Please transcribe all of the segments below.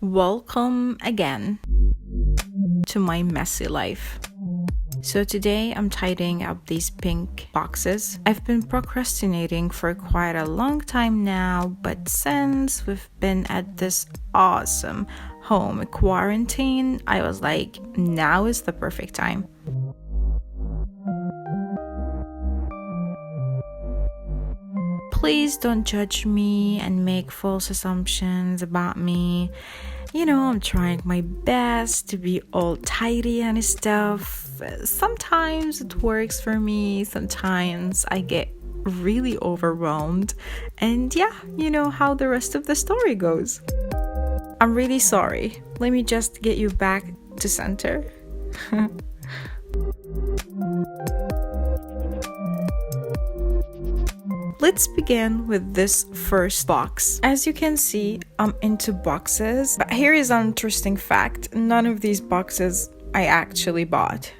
Welcome again to my messy life. So today I'm tidying up these pink boxes. I've been procrastinating for quite a long time now, but since we've been at this awesome home quarantine, I was like, now is the perfect time. Please don't judge me and make false assumptions about me. You know, I'm trying my best to be all tidy and stuff. Sometimes it works for me, sometimes I get really overwhelmed. And yeah, you know how the rest of the story goes. I'm really sorry. Let me just get you back to center. Let's begin with this first box. As you can see, I'm into boxes. But here is an interesting fact. None of these boxes I actually bought.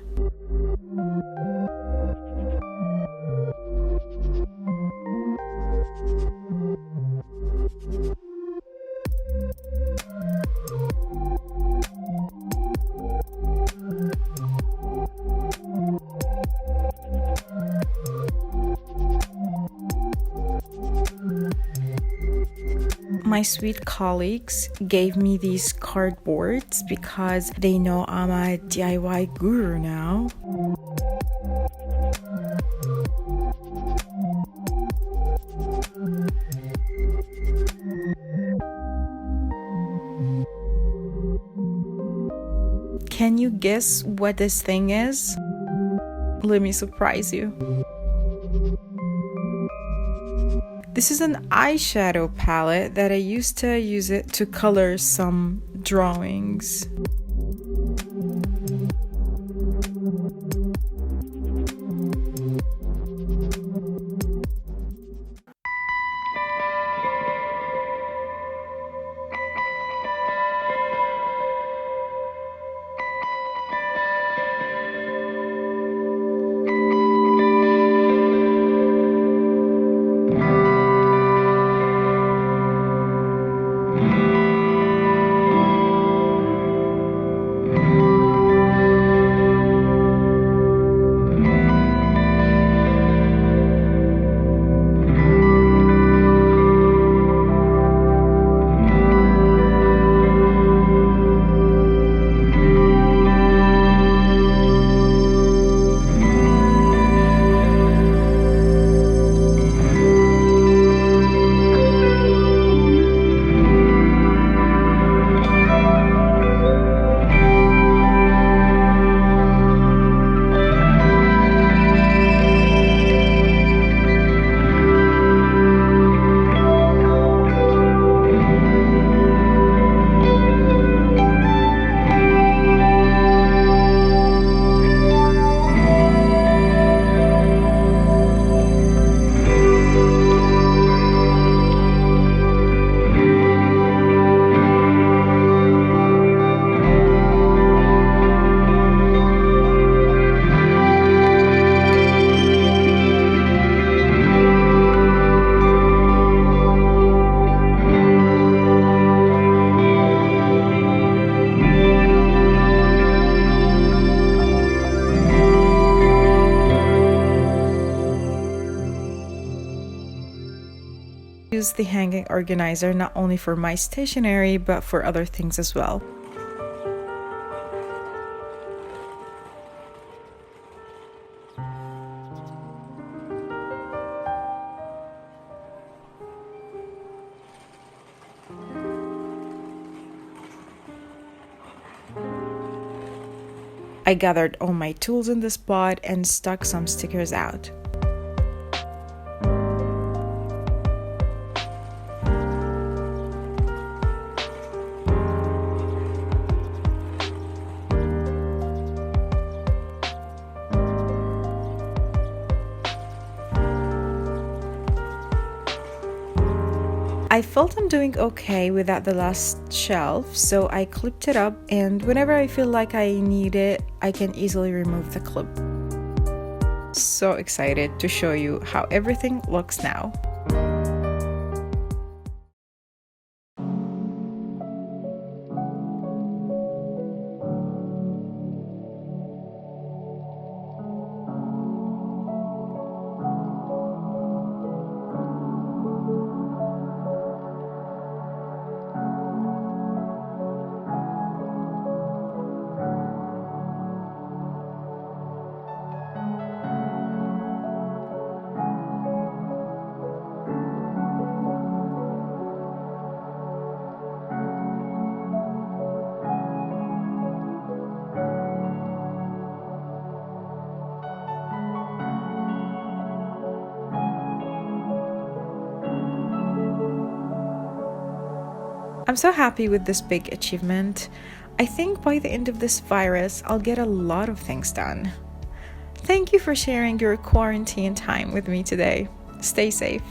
My sweet colleagues gave me these cardboards because they know I'm a DIY guru now. Can you guess what this thing is? Let me surprise you. This is an eyeshadow palette that I used to use it to color some drawings. Use the hanging organizer not only for my stationery but for other things as well. I gathered all my tools in the spot and stuck some stickers out. I felt I'm doing okay without the last shelf, so I clipped it up, and whenever I feel like I need it, I can easily remove the clip. So excited to show you how everything looks now. I'm so happy with this big achievement. I think by the end of this virus, I'll get a lot of things done. Thank you for sharing your quarantine time with me today. Stay safe.